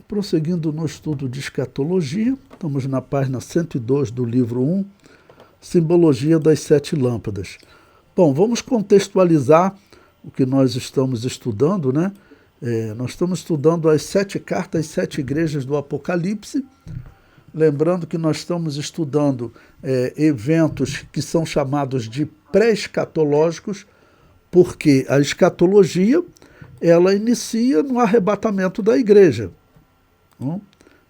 Prosseguindo no estudo de escatologia, estamos na página 102 do livro 1, Simbologia das 7 lâmpadas. Bom, vamos contextualizar o que nós estamos estudando, né? Nós estamos estudando as 7 cartas, as 7 igrejas do Apocalipse. Lembrando que nós estamos estudando eventos que são chamados de pré-escatológicos, porque a escatologia ela inicia no arrebatamento da igreja. Não?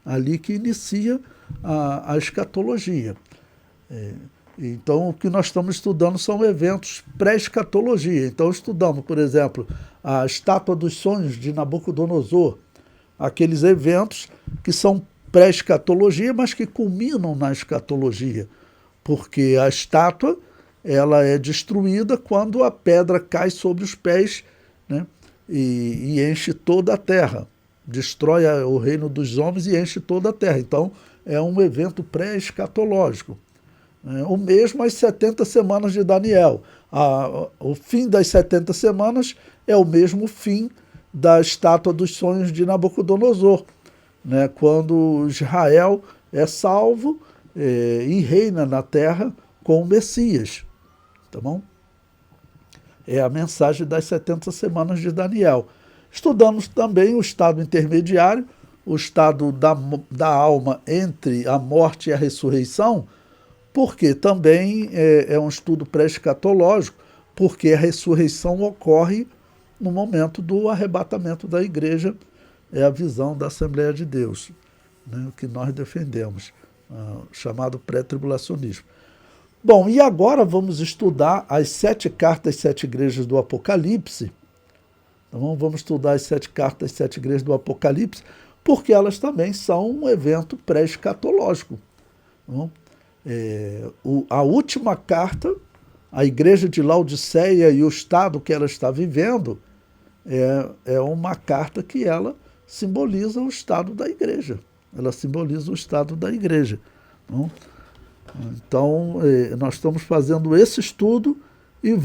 Ali que inicia a escatologia. Então, o que nós estamos estudando são eventos pré-escatologia. Então, estudamos, por exemplo, a estátua dos sonhos de Nabucodonosor, aqueles eventos que são pré-escatologia, mas que culminam na escatologia, porque a estátua ela é destruída quando a pedra cai sobre os pés, né, e enche toda a terra, destrói o reino dos homens e enche toda a terra. Então, é um evento pré-escatológico. O mesmo as 70 semanas de Daniel. O fim das 70 semanas é o mesmo fim da estátua dos sonhos de Nabucodonosor, né, quando Israel é salvo e reina na terra com o Messias. Tá bom? É a mensagem das 70 semanas de Daniel. Estudamos também o estado intermediário, o estado da alma entre a morte e a ressurreição, porque também é um estudo pré-escatológico, porque a ressurreição ocorre no momento do arrebatamento da igreja. É a visão da Assembleia de Deus, né, que nós defendemos, chamado pré-tribulacionismo. Bom, e agora vamos estudar as 7 cartas, 7 igrejas do Apocalipse. Então, vamos estudar as 7 cartas, 7 igrejas do Apocalipse, porque elas também são um evento pré-escatológico. A última carta, a igreja de Laodiceia e o estado que ela está vivendo, é uma carta que ela simboliza o estado da igreja. Ela simboliza o estado da igreja. Então, nós estamos fazendo esse estudo e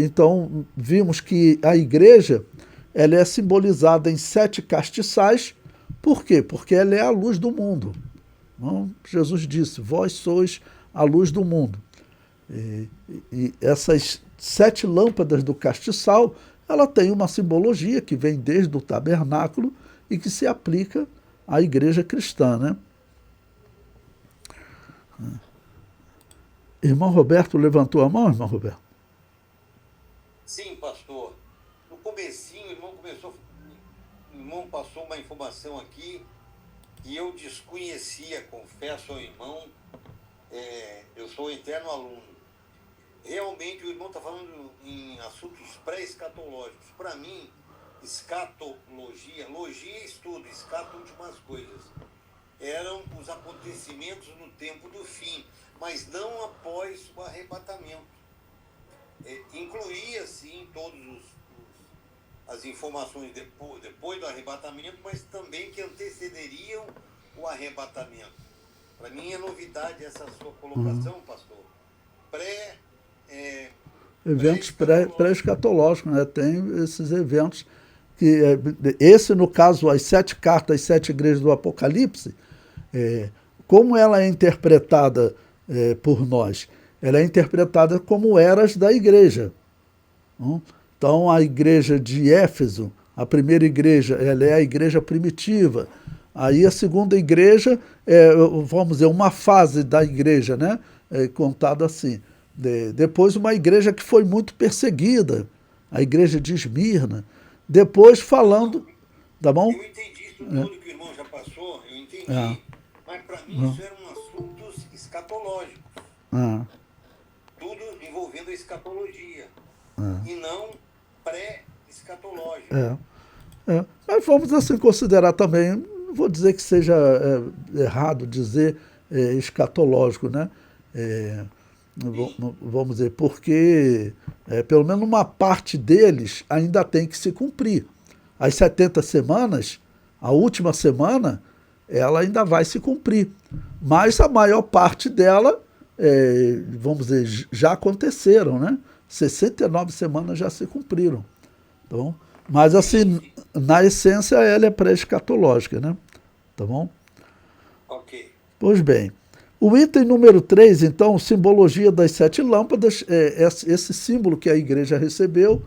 então, vimos que a igreja ela é simbolizada em 7 castiçais. Por quê? Porque ela é a luz do mundo. Jesus disse, vós sois a luz do mundo. E essas 7 lâmpadas do castiçal, ela tem uma simbologia que vem desde o tabernáculo e que se aplica à igreja cristã, né? Irmão Roberto levantou a mão, irmão Roberto? Sim, pastor. No comecinho, o irmão passou uma informação aqui que eu desconhecia, confesso ao irmão, eu sou eterno aluno. Realmente o irmão está falando em assuntos pré-escatológicos. Para mim, escatologia, logia é estudo, escato últimas coisas, eram os acontecimentos no tempo do fim, mas não após o arrebatamento. Incluía, sim, todas as informações depois do arrebatamento, mas também que antecederiam o arrebatamento. Para mim é novidade essa sua colocação, pastor. Eventos pré-escatológicos, né? Tem esses eventos que esse, no caso, as 7 cartas, as 7 igrejas do Apocalipse, como ela é interpretada por nós? Ela é interpretada como eras da igreja. Então, a igreja de Éfeso, a primeira igreja, ela é a igreja primitiva. Aí a segunda igreja vamos dizer, uma fase da igreja, né? Contada assim. Depois uma igreja que foi muito perseguida, a igreja de Esmirna. Depois falando, tá bom? Eu entendi isso tudo que o irmão já passou, eu entendi. Mas para mim isso eram assuntos escatológicos. Tudo envolvendo a escatologia. E não pré-escatológico. Mas vamos assim considerar também, não vou dizer que seja errado dizer escatológico, né? Vamos dizer, porque pelo menos uma parte deles ainda tem que se cumprir. As 70 semanas, a última semana, ela ainda vai se cumprir. Mas a maior parte dela, vamos dizer, já aconteceram, né? 69 semanas já se cumpriram. Então, mas assim, na essência ela é pré-escatológica, né? tá bom? Ok. Pois bem, o item número 3, então, simbologia das 7 lâmpadas, é esse símbolo que a igreja recebeu,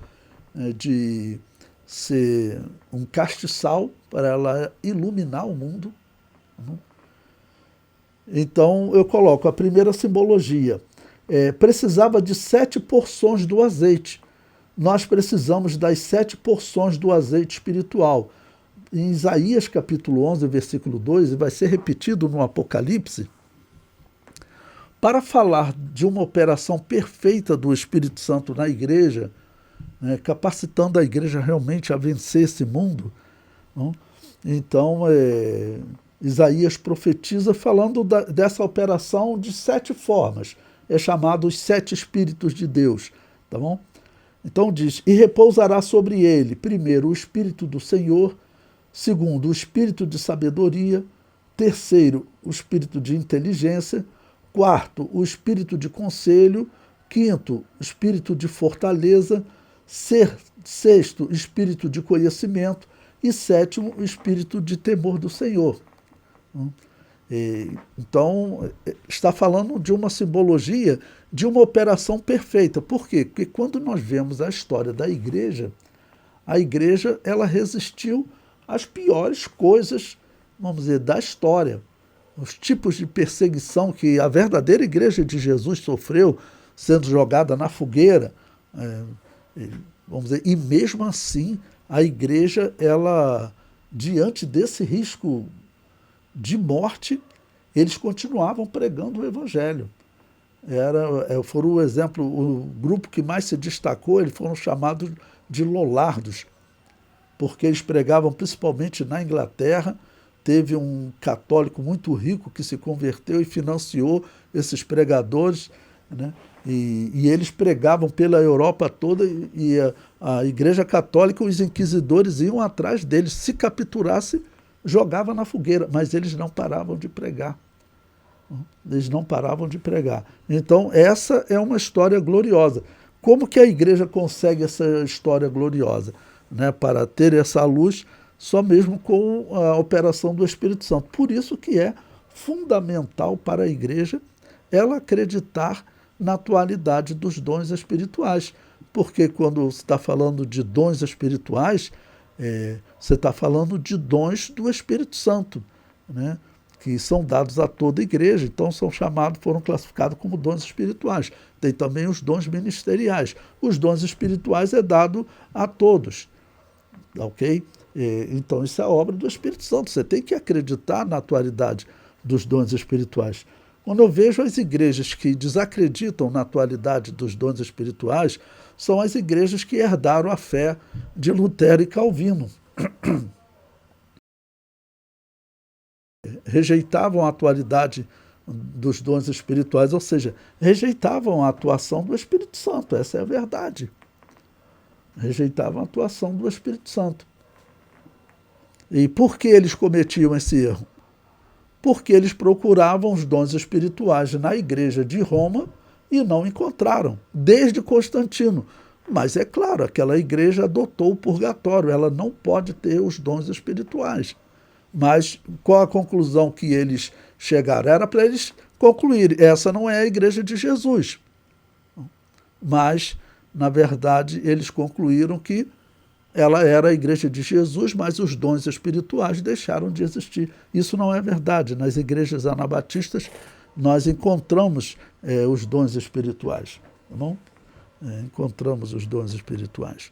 de ser um castiçal para ela iluminar o mundo. Então, eu coloco a primeira simbologia. Precisava de 7 porções do azeite. Nós precisamos das 7 porções do azeite espiritual. Em Isaías capítulo 11, versículo 2, e vai ser repetido no Apocalipse, para falar de uma operação perfeita do Espírito Santo na igreja, capacitando a igreja realmente a vencer esse mundo, não? Então, Isaías profetiza falando dessa operação de 7 formas. É chamado os 7 Espíritos de Deus. Tá bom? Então diz, e repousará sobre ele, primeiro, o Espírito do Senhor, segundo, o Espírito de sabedoria, terceiro, o Espírito de inteligência, quarto, o Espírito de conselho, quinto, o Espírito de fortaleza, sexto, o Espírito de conhecimento e sétimo, o Espírito de temor do Senhor. Então, está falando de uma simbologia de uma operação perfeita. Por quê? Porque quando nós vemos a história da igreja, a igreja ela resistiu às piores coisas, vamos dizer, da história. Os tipos de perseguição que a verdadeira igreja de Jesus sofreu, sendo jogada na fogueira, vamos dizer, e mesmo assim a igreja, ela, diante desse risco de morte, eles continuavam pregando o evangelho. Foram o exemplo, o grupo que mais se destacou, eles foram chamados de Lollardos, porque eles pregavam principalmente na Inglaterra. Teve um católico muito rico que se converteu e financiou esses pregadores, né? E eles pregavam pela Europa toda, e a Igreja Católica, os inquisidores iam atrás deles. Se capturasse, jogava na fogueira, mas eles não paravam de pregar. Eles não paravam de pregar. Então, essa é uma história gloriosa. Como que a igreja consegue essa história gloriosa? Né? Para ter essa luz, só mesmo com a operação do Espírito Santo. Por isso que é fundamental para a igreja ela acreditar na atualidade dos dons espirituais. Porque quando você está falando de dons espirituais, você está falando de dons do Espírito Santo, né? Que são dados a toda a igreja, então foram classificados como dons espirituais. Tem também os dons ministeriais. Os dons espirituais é dado a todos, ok? Então isso é obra do Espírito Santo. Você tem que acreditar na atualidade dos dons espirituais. Quando eu vejo as igrejas que desacreditam na atualidade dos dons espirituais, são as igrejas que herdaram a fé de Lutero e Calvino. Rejeitavam a atualidade dos dons espirituais, ou seja, rejeitavam a atuação do Espírito Santo, essa é a verdade. Rejeitavam a atuação do Espírito Santo. E por que eles cometiam esse erro? Porque eles procuravam os dons espirituais na igreja de Roma e não encontraram, desde Constantino. Mas é claro, aquela igreja adotou o purgatório, ela não pode ter os dons espirituais. Mas qual a conclusão que eles chegaram? Era para eles concluírem, essa não é a igreja de Jesus. Mas, na verdade, eles concluíram que ela era a igreja de Jesus, mas os dons espirituais deixaram de existir. Isso não é verdade. Nas igrejas anabatistas, nós encontramos os dons espirituais. Tá bom? Encontramos os dons espirituais.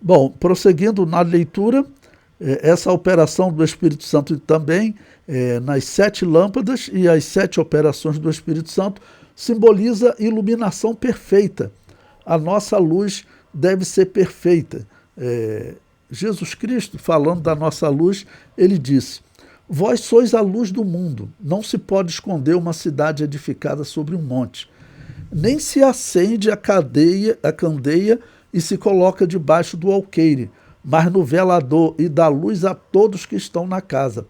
Bom, prosseguindo na leitura, essa operação do Espírito Santo também, nas 7 lâmpadas e as 7 operações do Espírito Santo, simboliza iluminação perfeita. A nossa luz deve ser perfeita. Jesus Cristo, falando da nossa luz, ele disse: vós sois a luz do mundo, não se pode esconder uma cidade edificada sobre um monte. Nem se acende a candeia e se coloca debaixo do alqueire, mas no velador, e dá luz a todos que estão na casa.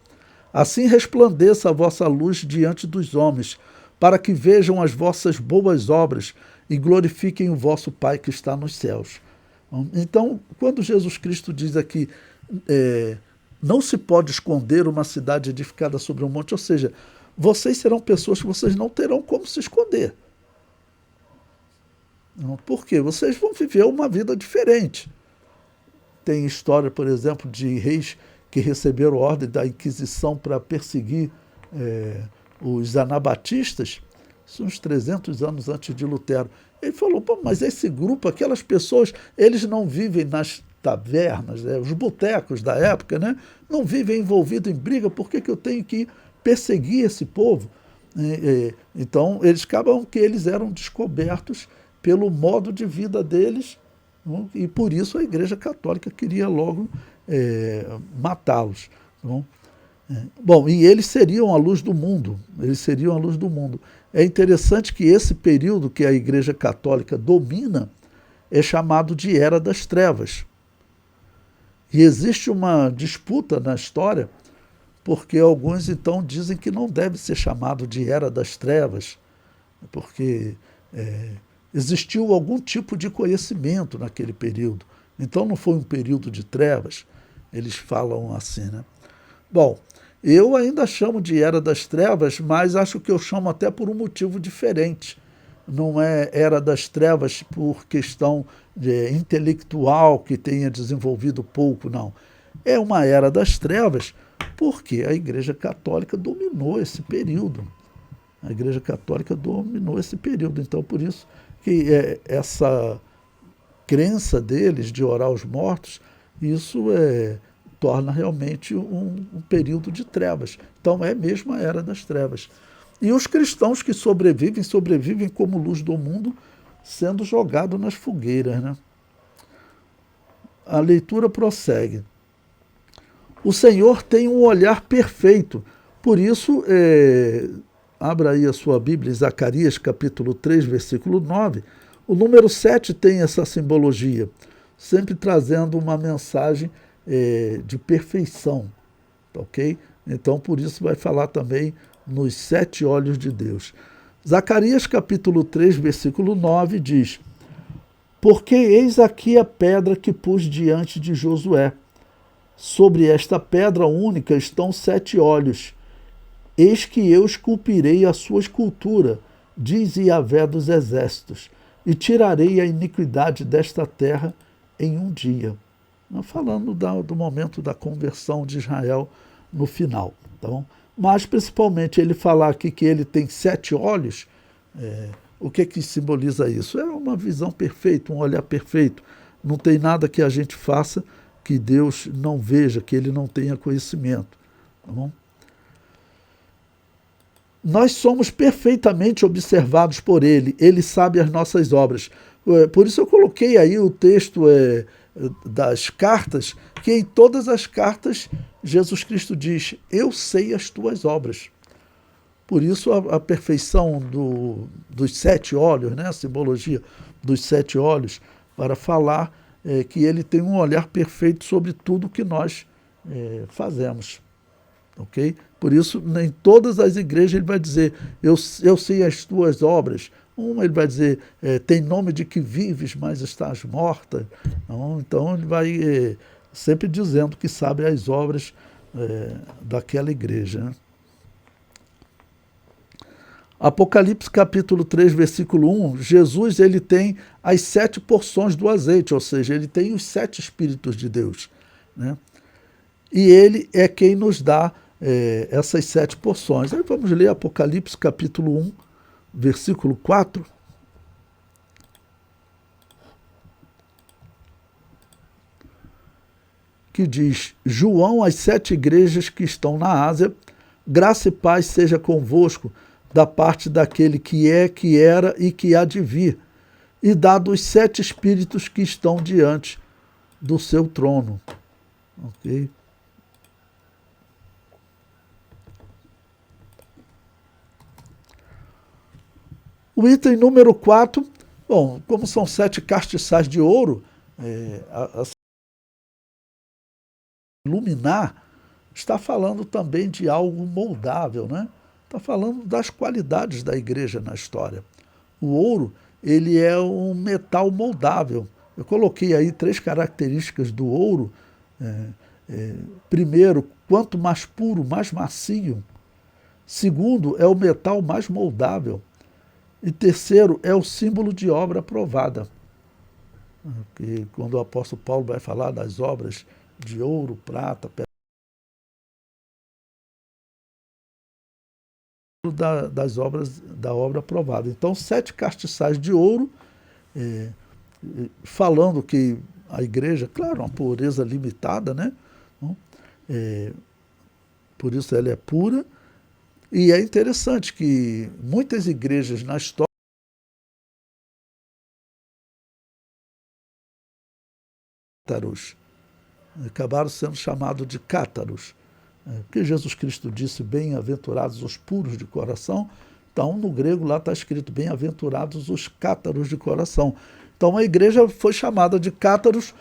Assim resplandeça a vossa luz diante dos homens, para que vejam as vossas boas obras e glorifiquem o vosso Pai que está nos céus. Então, quando Jesus Cristo diz aqui, Não se pode esconder uma cidade edificada sobre um monte, ou seja, vocês serão pessoas que vocês não terão como se esconder. Por quê? Vocês vão viver uma vida diferente. Tem história, por exemplo, de reis que receberam ordem da Inquisição para perseguir os anabatistas, isso uns 300 anos antes de Lutero. Ele falou, pô, mas esse grupo, aquelas pessoas, eles não vivem nas tavernas, os botecos da época, né? Não vivem envolvidos em briga, por que eu tenho que perseguir esse povo? Então, eles acabam que eles eram descobertos pelo modo de vida deles, não? E por isso a Igreja Católica queria logo matá-los. Não? Bom, e eles seriam a luz do mundo, eles seriam a luz do mundo. É interessante que esse período que a Igreja Católica domina é chamado de Era das Trevas. E existe uma disputa na história, porque alguns então dizem que não deve ser chamado de Era das Trevas, porque existiu algum tipo de conhecimento naquele período. Então não foi um período de trevas, eles falam assim, né? Bom, eu ainda chamo de Era das Trevas, mas acho que eu chamo até por um motivo diferente. Não é Era das Trevas por questão intelectual que tenha desenvolvido pouco, não. É uma Era das Trevas porque a Igreja Católica dominou esse período. A Igreja Católica dominou esse período. Então, por isso que essa crença deles de orar aos mortos, isso torna realmente um período de trevas. Então, é mesmo a Era das Trevas. E os cristãos que sobrevivem como luz do mundo, sendo jogados nas fogueiras, né? A leitura prossegue. O Senhor tem um olhar perfeito. Por isso, abra aí a sua Bíblia, em Zacarias capítulo 3, versículo 9. O número 7 tem essa simbologia, sempre trazendo uma mensagem de perfeição. Ok? Então, por isso vai falar também nos 7 olhos de Deus. Zacarias capítulo 3, versículo 9 diz: porque eis aqui a pedra que pus diante de Josué. Sobre esta pedra única estão 7 olhos. Eis que eu esculpirei a sua escultura, diz Yahvé dos exércitos, e tirarei a iniquidade desta terra em um dia. Falando do momento da conversão de Israel no final. Tá bom? Mas, principalmente, ele falar aqui que ele tem 7 olhos, o que simboliza isso? É uma visão perfeita, um olhar perfeito. Não tem nada que a gente faça que Deus não veja, que ele não tenha conhecimento. Tá bom? Nós somos perfeitamente observados por ele, ele sabe as nossas obras. Por isso eu coloquei aí o texto das cartas, que em todas as cartas Jesus Cristo diz, eu sei as tuas obras. Por isso a perfeição dos 7 olhos, né? A simbologia dos 7 olhos, para falar que ele tem um olhar perfeito sobre tudo que nós fazemos. Ok? Por isso, em todas as igrejas ele vai dizer, eu sei as tuas obras. Uma ele vai dizer, tem nome de que vives, mas estás morta. Então ele vai sempre dizendo que sabe as obras daquela igreja. Né? Apocalipse capítulo 3, versículo 1, Jesus ele tem as 7 porções do azeite, ou seja, ele tem os 7 Espíritos de Deus. Né? E ele é quem nos dá essas 7 porções. Aí vamos ler Apocalipse capítulo 1, versículo 4. Que diz, João às 7 igrejas que estão na Ásia, graça e paz seja convosco, da parte daquele que é, que era e que há de vir, e dado os 7 Espíritos que estão diante do seu trono. Ok? O item número 4, bom, como são 7 castiçais de ouro, iluminar, está falando também de algo moldável, né? Está falando das qualidades da igreja na história. O ouro, ele é um metal moldável. Eu coloquei aí 3 características do ouro. Primeiro, quanto mais puro, mais macio. Segundo, é o metal mais moldável. E terceiro, é o símbolo de obra aprovada. Que quando o apóstolo Paulo vai falar das obras de ouro, prata, pedra, das obras da obra aprovada. Então, 7 castiçais de ouro, falando que a igreja, claro, uma pureza limitada, né? Por isso ela é pura. E é interessante que muitas igrejas na história acabaram sendo chamados de cátaros, porque Jesus Cristo disse: bem-aventurados os puros de coração. Então, no grego lá está escrito: bem-aventurados os cátaros de coração. Então, a igreja foi chamada de cátaros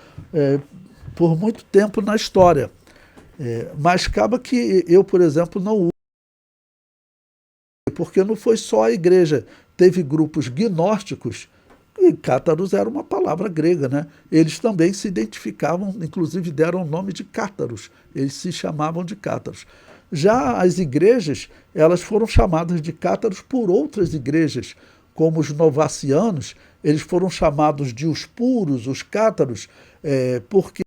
por muito tempo na história. Mas acaba que eu, por exemplo, não uso, porque não foi só a igreja. Teve grupos gnósticos, e cátaros era uma palavra grega, né? Eles também se identificavam, inclusive deram o nome de cátaros. Eles se chamavam de cátaros. Já as igrejas, elas foram chamadas de cátaros por outras igrejas, como os novacianos. Eles foram chamados de os puros, os cátaros, porque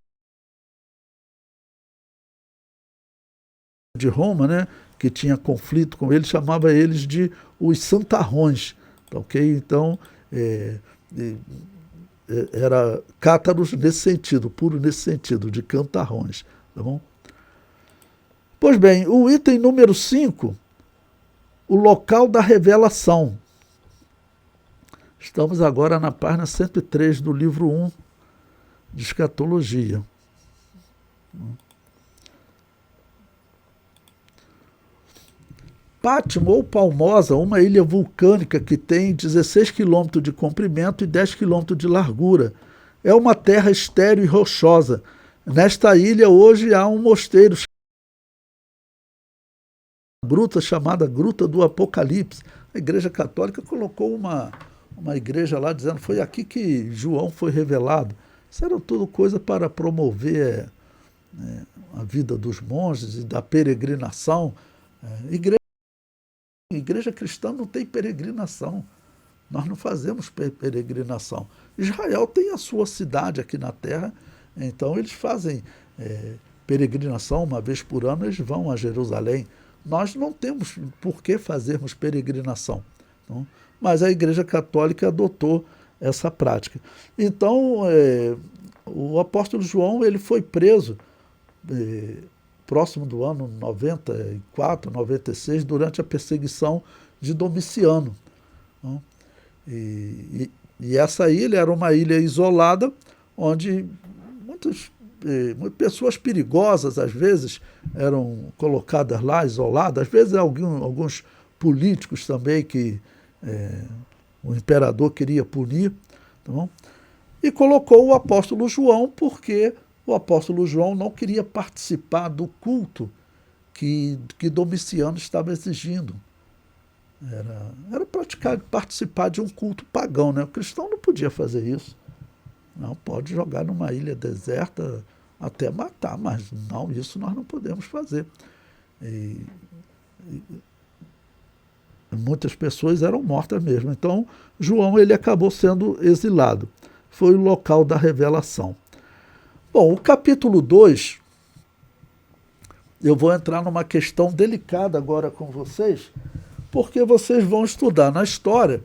de Roma, né, que tinha conflito com eles, chamava eles de os santarrões, ok? Então, era cátaros nesse sentido, puro nesse sentido, de cantarrões, tá bom? Pois bem, o item número 5, o local da revelação. Estamos agora na página 103 do livro 1 de Escatologia. Pátimo ou Palmosa, uma ilha vulcânica que tem 16 quilômetros de comprimento e 10 quilômetros de largura. É uma terra estéril e rochosa. Nesta ilha hoje há um mosteiro bruta chamada Gruta do Apocalipse. A Igreja Católica colocou uma igreja lá dizendo: foi aqui que João foi revelado. Isso era tudo coisa para promover a vida dos monges e da peregrinação. Igreja cristã não tem peregrinação. Nós não fazemos peregrinação. Israel tem a sua cidade aqui na terra, então eles fazem peregrinação uma vez por ano, eles vão a Jerusalém. Nós não temos por que fazermos peregrinação. Não? Mas a Igreja Católica adotou essa prática. Então, o apóstolo João ele foi preso próximo do ano 94, 96, durante a perseguição de Domiciano. Não? E essa ilha era uma ilha isolada, onde muitas pessoas perigosas, às vezes, eram colocadas lá, isoladas, às vezes alguns políticos também que o imperador queria punir. Tá bom? E colocou o apóstolo João porque o apóstolo João não queria participar do culto que Domiciano estava exigindo. Era participar de um culto pagão, né? O cristão não podia fazer isso. Não pode jogar numa ilha deserta até matar, mas não, isso nós não podemos fazer. E muitas pessoas eram mortas mesmo. Então, João ele acabou sendo exilado. Foi o local da revelação. Bom, o capítulo 2, eu vou entrar numa questão delicada agora com vocês, porque vocês vão estudar na história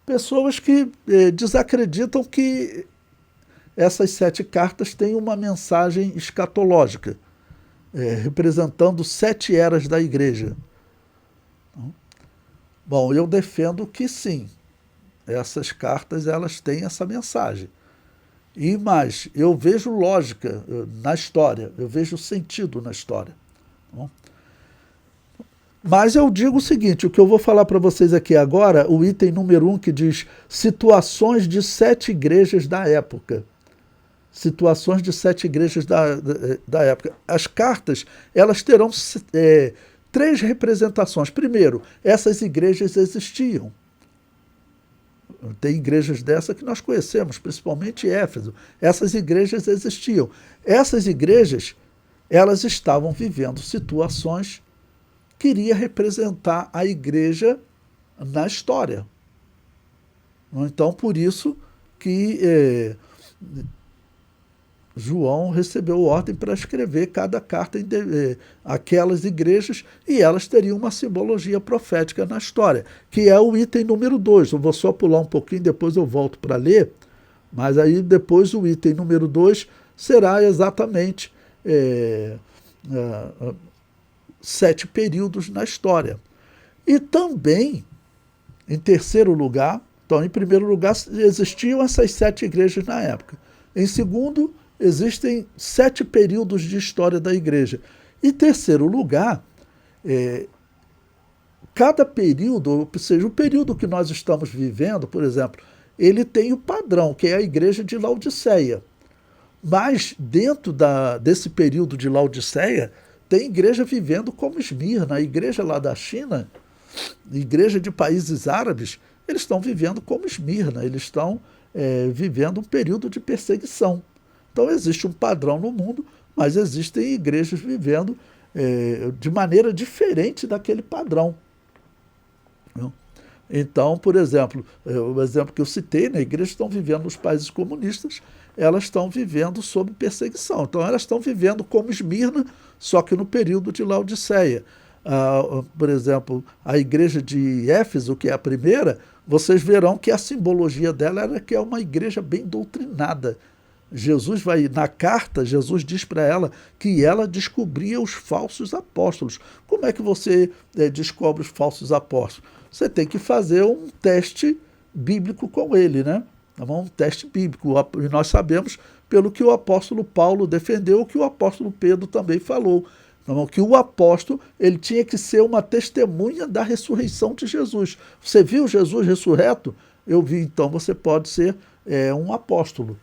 pessoas que desacreditam que essas 7 cartas têm uma mensagem escatológica, representando 7 eras da igreja. Bom, eu defendo que sim, essas cartas elas têm essa mensagem. E mais, eu vejo lógica na história, eu vejo sentido na história. Bom? Mas eu digo o seguinte, o que eu vou falar para vocês aqui agora, o item número 1 que diz situações de 7 igrejas da época. Situações de 7 igrejas da época. As cartas, elas terão 3 representações. Primeiro, essas igrejas existiam. Tem igrejas dessa que nós conhecemos, principalmente Éfeso. Essas igrejas existiam. Essas igrejas, elas estavam vivendo situações que iria representar a igreja na história. Então, por isso que João recebeu ordem para escrever cada carta em aquelas igrejas, e elas teriam uma simbologia profética na história, que é o item número 2. Eu vou só pular um pouquinho, depois eu volto para ler, mas aí depois o item número 2 será exatamente 7 períodos na história. E também, em terceiro lugar, então, em primeiro lugar, existiam essas 7 igrejas na época. Em segundo, existem 7 períodos de história da igreja. Em terceiro lugar, cada período, ou seja, o período que nós estamos vivendo, por exemplo, ele tem o padrão, que é a igreja de Laodiceia. Mas, dentro desse período de Laodiceia, tem igreja vivendo como Esmirna, a igreja lá da China, igreja de países árabes, eles estão vivendo como Esmirna, eles estão vivendo um período de perseguição. Então existe um padrão no mundo, mas existem igrejas vivendo de maneira diferente daquele padrão. Então, por exemplo, o exemplo que eu citei, né, igrejas estão vivendo nos países comunistas, elas estão vivendo sob perseguição. Então elas estão vivendo como Esmirna, só que no período de Laodiceia. Por exemplo, a igreja de Éfeso, que é a primeira, vocês verão que a simbologia dela era que é uma igreja bem doutrinada. Na carta, Jesus diz para ela que ela descobria os falsos apóstolos. Como é que você descobre os falsos apóstolos? Você tem que fazer um teste bíblico com ele, né? Um teste bíblico. E nós sabemos, pelo que o apóstolo Paulo defendeu, o que o apóstolo Pedro também falou, que o apóstolo ele tinha que ser uma testemunha da ressurreição de Jesus. Você viu Jesus ressurreto? Eu vi, então você pode ser um apóstolo.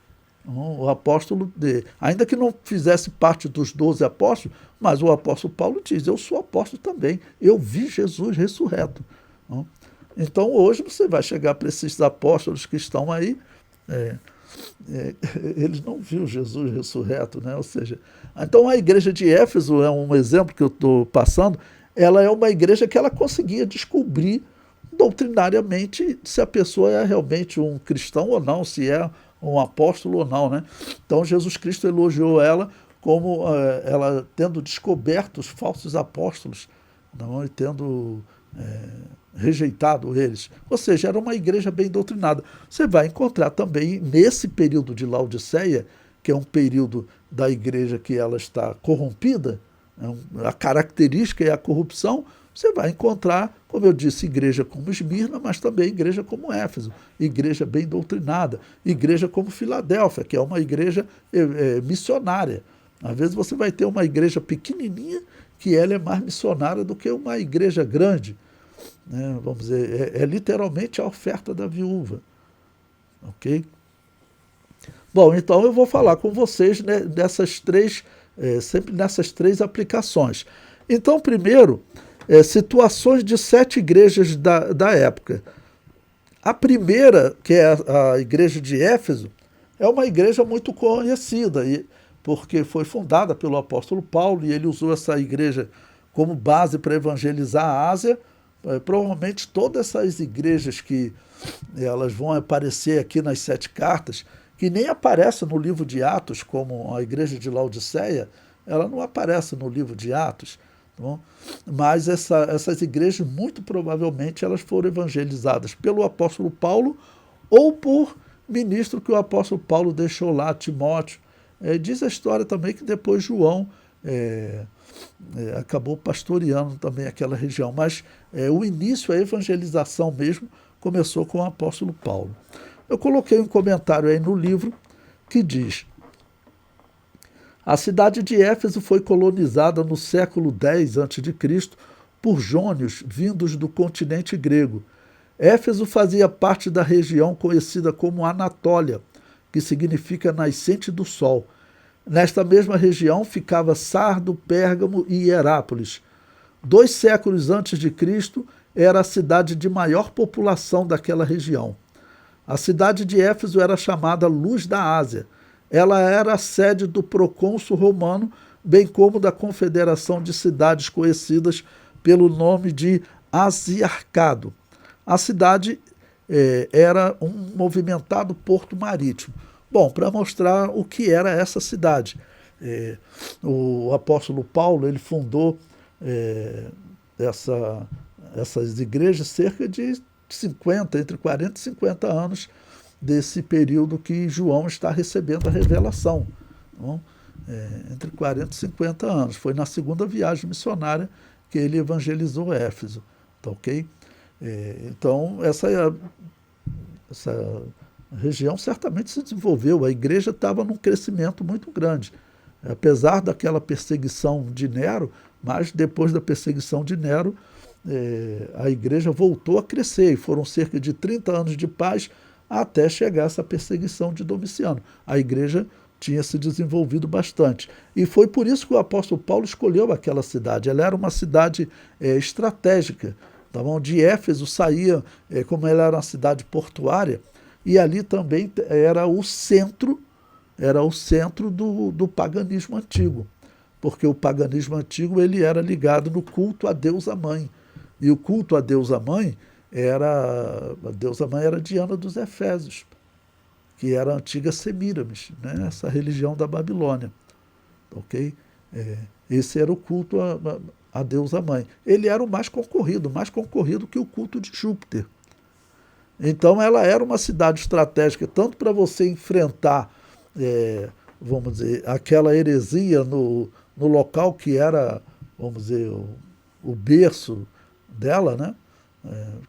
O apóstolo, ainda que não fizesse parte dos 12 apóstolos, mas o apóstolo Paulo diz, eu sou apóstolo também, eu vi Jesus ressurreto. Então hoje você vai chegar para esses apóstolos que estão aí, eles não viram Jesus ressurreto, né? Ou seja, então a igreja de Éfeso é um exemplo que eu estou passando, ela é uma igreja que ela conseguia descobrir doutrinariamente se a pessoa é realmente um cristão ou não, se é um apóstolo ou não, né? Então Jesus Cristo elogiou ela como ela tendo descoberto os falsos apóstolos, não, e tendo rejeitado eles. Ou seja, era uma igreja bem doutrinada. Você vai encontrar também, nesse período de Laodiceia, que é um período da igreja que ela está corrompida, a característica é a corrupção, você vai encontrar, como eu disse, igreja como Esmirna, mas também igreja como Éfeso, igreja bem doutrinada, igreja como Filadélfia, que é uma igreja missionária. Às vezes você vai ter uma igreja pequenininha, que ela é mais missionária do que uma igreja grande. Né? Vamos dizer, é literalmente a oferta da viúva. Ok? Bom, então eu vou falar com vocês, né, sempre nessas 3 aplicações. Então, primeiro, situações de 7 igrejas da época. A primeira, que é a igreja de Éfeso, é uma igreja muito conhecida, porque foi fundada pelo apóstolo Paulo, e ele usou essa igreja como base para evangelizar a Ásia. Provavelmente todas essas igrejas que elas vão aparecer aqui nas 7 cartas, que nem aparece no livro de Atos, como a igreja de Laodiceia, ela não aparece no livro de Atos. Tá, mas essas igrejas, muito provavelmente, elas foram evangelizadas pelo apóstolo Paulo ou por ministro que o apóstolo Paulo deixou lá, Timóteo. Diz a história também que depois João acabou pastoreando também aquela região, mas o início, a evangelização mesmo, começou com o apóstolo Paulo. Eu coloquei um comentário aí no livro que diz: a cidade de Éfeso foi colonizada no século X a.C. por jônios vindos do continente grego. Éfeso fazia parte da região conhecida como Anatólia, que significa nascente do sol. Nesta mesma região ficava Sardo, Pérgamo e Hierápolis. 2 séculos antes de Cristo, era a cidade de maior população daquela região. A cidade de Éfeso era chamada Luz da Ásia. Ela era a sede do procônsul romano, bem como da confederação de cidades conhecidas pelo nome de Asiarcado. A cidade era um movimentado porto marítimo. Bom, para mostrar o que era essa cidade, o apóstolo Paulo ele fundou essas igrejas cerca de 50, entre 40 e 50 anos desse período que João está recebendo a revelação. Então, entre 40 e 50 anos. Foi na segunda viagem missionária que ele evangelizou Éfeso. Tá, ok? Então, essa região certamente se desenvolveu. A igreja estava num crescimento muito grande. Apesar daquela perseguição de Nero, mas depois da perseguição de Nero, a igreja voltou a crescer. E foram cerca de 30 anos de paz até chegar essa perseguição de Domiciano. A igreja tinha se desenvolvido bastante. E foi por isso que o apóstolo Paulo escolheu aquela cidade. Ela era uma cidade estratégica. Tá bom? De Éfeso saía, como ela era uma cidade portuária, e ali também era o centro do paganismo antigo. Porque o paganismo antigo ele era ligado no culto à deusa mãe. E o culto à deusa mãe a deusa mãe era Diana dos Efésios, que era a antiga Semíramis, né? Essa religião da Babilônia. Ok? Esse era o culto à deusa mãe. Ele era o mais concorrido que o culto de Júpiter. Então ela era uma cidade estratégica, tanto para você enfrentar, vamos dizer, aquela heresia no local que era, vamos dizer, o berço dela, né?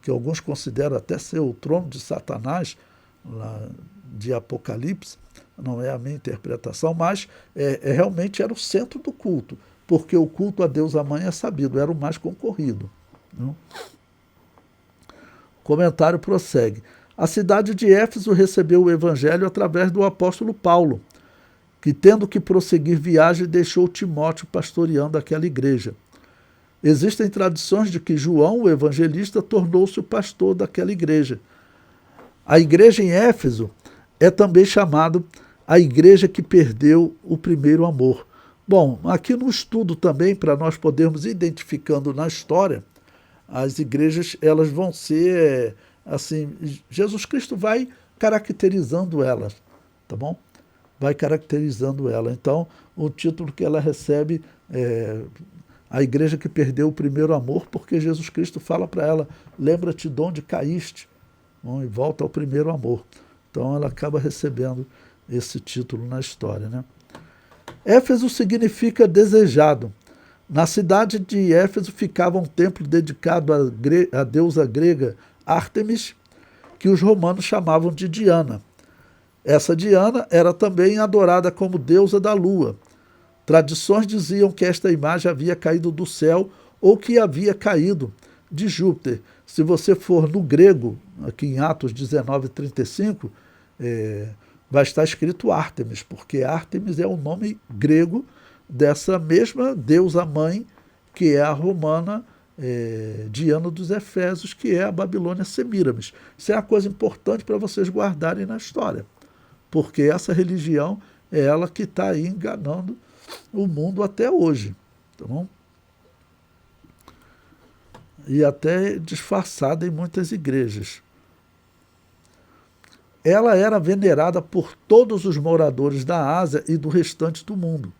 Que alguns consideram até ser o trono de Satanás, lá de Apocalipse, não é a minha interpretação, mas realmente era o centro do culto, porque o culto a deusa mãe é sabido, era o mais concorrido. Não? O comentário prossegue. A cidade de Éfeso recebeu o evangelho através do apóstolo Paulo, que, tendo que prosseguir viagem, deixou Timóteo pastoreando aquela igreja. Existem tradições de que João, o evangelista, tornou-se o pastor daquela igreja. A igreja em Éfeso é também chamada a igreja que perdeu o primeiro amor. Bom, aqui no estudo também, para nós podermos ir identificando na história, as igrejas elas vão ser, assim, Jesus Cristo vai caracterizando elas, tá bom? Vai caracterizando ela. Então, o título que ela recebe a igreja que perdeu o primeiro amor, porque Jesus Cristo fala para ela, lembra-te de onde caíste, e volta ao primeiro amor. Então ela acaba recebendo esse título na história, né? Éfeso significa desejado. Na cidade de Éfeso ficava um templo dedicado à deusa grega Ártemis, que os romanos chamavam de Diana. Essa Diana era também adorada como deusa da lua. Tradições diziam que esta imagem havia caído do céu ou que havia caído de Júpiter. Se você for no grego, aqui em Atos 19:35, vai estar escrito Ártemis, porque Ártemis é o nome grego dessa mesma deusa mãe, que é a romana Diana dos Efésios, que é a Babilônia Semíramis. Isso é uma coisa importante para vocês guardarem na história, porque essa religião é ela que está aí enganando o mundo até hoje, tá bom? E até disfarçada em muitas igrejas. Ela era venerada por todos os moradores da Ásia e do restante do mundo.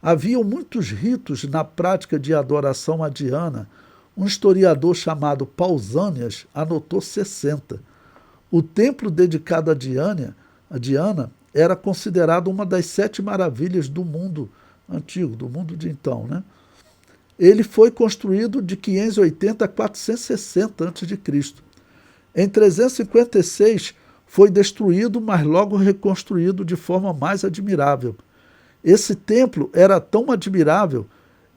Haviam muitos ritos na prática de adoração a Diana. Um historiador chamado Pausânias anotou 60. O templo dedicado a Diana era considerado uma das 7 maravilhas do mundo antigo, do mundo de então, né? Ele foi construído de 580 a 460 a.C. Em 356 foi destruído, mas logo reconstruído de forma mais admirável. Esse templo era tão admirável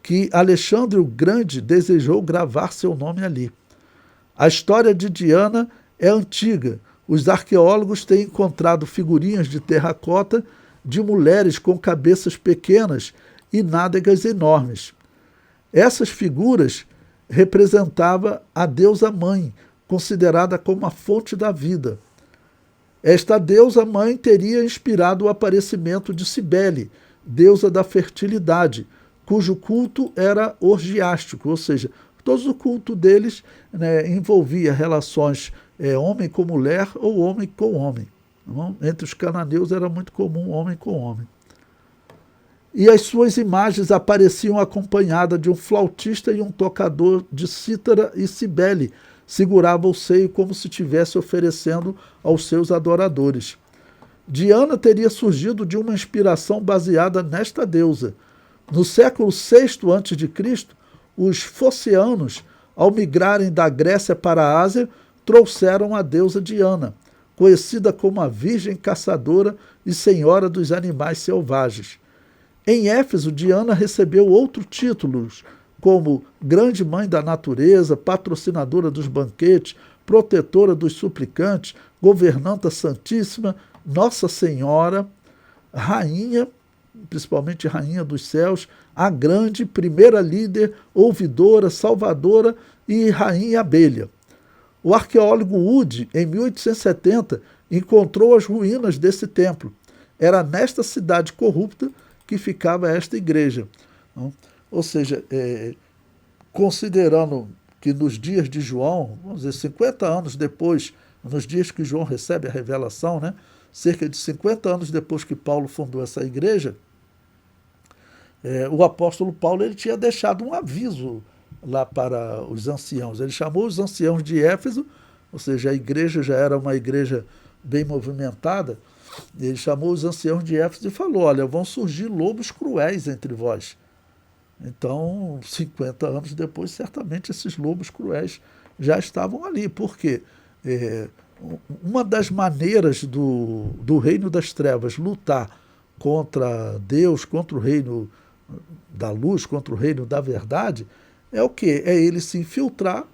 que Alexandre o Grande desejou gravar seu nome ali. A história de Diana é antiga. Os arqueólogos têm encontrado figurinhas de terracota de mulheres com cabeças pequenas e nádegas enormes. Essas figuras representavam a deusa mãe, considerada como a fonte da vida. Esta deusa mãe teria inspirado o aparecimento de Cibele, deusa da fertilidade, cujo culto era orgiástico, ou seja, todo o culto deles, né, envolvia relações homem com mulher ou homem com homem. Não? Entre os cananeus era muito comum homem com homem. E as suas imagens apareciam acompanhadas de um flautista e um tocador de cítara, e Cibele segurava o seio como se estivesse oferecendo aos seus adoradores. Diana teria surgido de uma inspiração baseada nesta deusa. No século VI a.C., os foceanos, ao migrarem da Grécia para a Ásia, trouxeram a deusa Diana, conhecida como a Virgem Caçadora e Senhora dos Animais Selvagens. Em Éfeso, Diana recebeu outros títulos, como Grande Mãe da Natureza, Patrocinadora dos Banquetes, Protetora dos Suplicantes, Governanta Santíssima, Nossa Senhora, Rainha, principalmente Rainha dos Céus, a Grande, Primeira Líder, Ouvidora, Salvadora e Rainha Abelha. O arqueólogo Wood, em 1870, encontrou as ruínas desse templo. Era nesta cidade corrupta que ficava esta igreja. Não? Ou seja, considerando que nos dias de João, vamos dizer, 50 anos depois, nos dias que João recebe a revelação, né, cerca de 50 anos depois que Paulo fundou essa igreja, o apóstolo Paulo ele tinha deixado um aviso lá para os anciãos. Ele chamou os anciãos de Éfeso, ou seja, a igreja já era uma igreja bem movimentada. Ele chamou os anciãos de Éfeso e falou: olha, vão surgir lobos cruéis entre vós. Então, 50 anos depois, certamente esses lobos cruéis já estavam ali. Por quê? Uma das maneiras do reino das trevas lutar contra Deus, contra o reino da luz, contra o reino da verdade, é o quê? É ele se infiltrar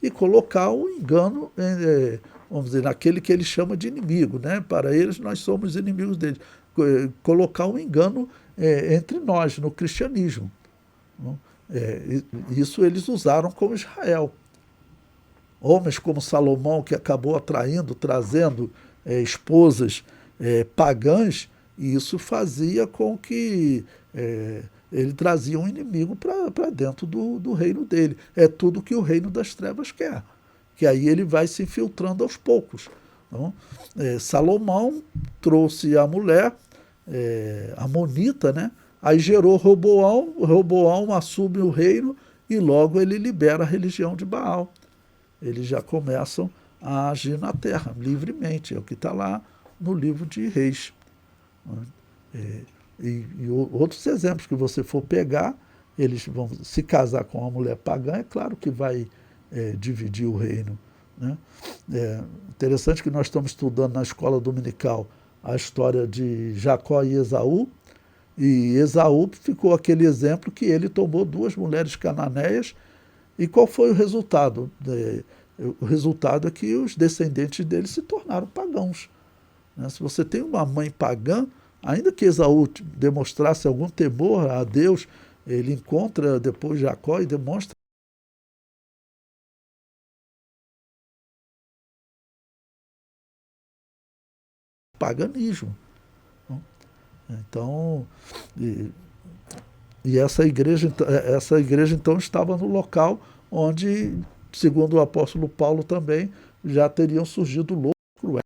e colocar o engano, vamos dizer, naquele que ele chama de inimigo, né? Para eles, nós somos inimigos deles. Colocar um engano entre nós, no cristianismo. Isso eles usaram com Israel. Homens como Salomão, que acabou trazendo esposas pagãs, e isso fazia com que ele trazia um inimigo para dentro do reino dele. É tudo que o reino das trevas quer, que aí ele vai se infiltrando aos poucos. Então, Salomão trouxe a mulher, Amonita, né? Aí gerou Roboão, Roboão assume o reino e logo ele libera a religião de Baal. Eles já começam a agir na terra, livremente, é o que está lá no livro de Reis. E outros exemplos que você for pegar, eles vão se casar com uma mulher pagã, é claro que vai dividir o reino. Né? Interessante que nós estamos estudando na escola dominical a história de Jacó e Esaú, e Esaú ficou aquele exemplo que ele tomou 2 mulheres cananeias, e qual foi o resultado? O resultado é que os descendentes dele se tornaram pagãos. Né? Se você tem uma mãe pagã, ainda que Esaú demonstrasse algum temor a Deus, ele encontra depois Jacó e demonstra paganismo. Então, essa igreja então estava no local onde, segundo o apóstolo Paulo também, já teriam surgido lobos cruéis.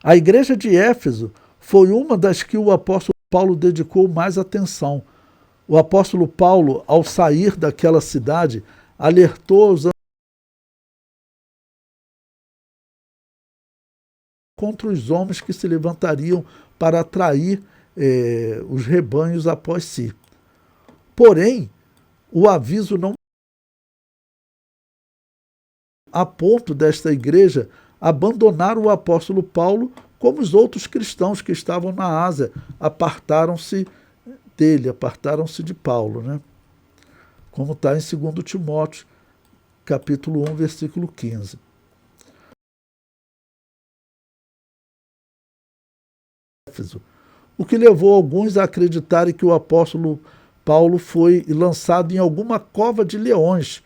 A igreja de Éfeso foi uma das que o apóstolo Paulo dedicou mais atenção. O apóstolo Paulo, ao sair daquela cidade, alertou os contra os homens que se levantariam para atrair os rebanhos após si. Porém, o aviso não a ponto desta igreja abandonar o apóstolo Paulo, como os outros cristãos que estavam na Ásia apartaram-se dele, apartaram-se de Paulo, né? Como está em 2 Timóteo, capítulo 1, versículo 15. O que levou alguns a acreditarem que o apóstolo Paulo foi lançado em alguma cova de leões.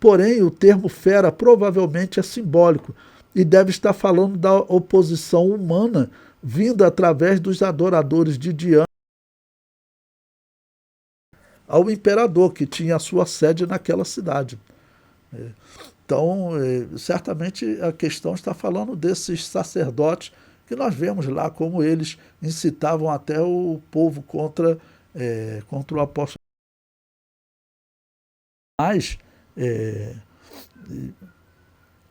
Porém, o termo fera provavelmente é simbólico e deve estar falando da oposição humana vinda através dos adoradores de Diana ao imperador, que tinha a sua sede naquela cidade. Então, certamente a questão está falando desses sacerdotes que nós vemos lá como eles incitavam até o povo contra o apóstolo. Mas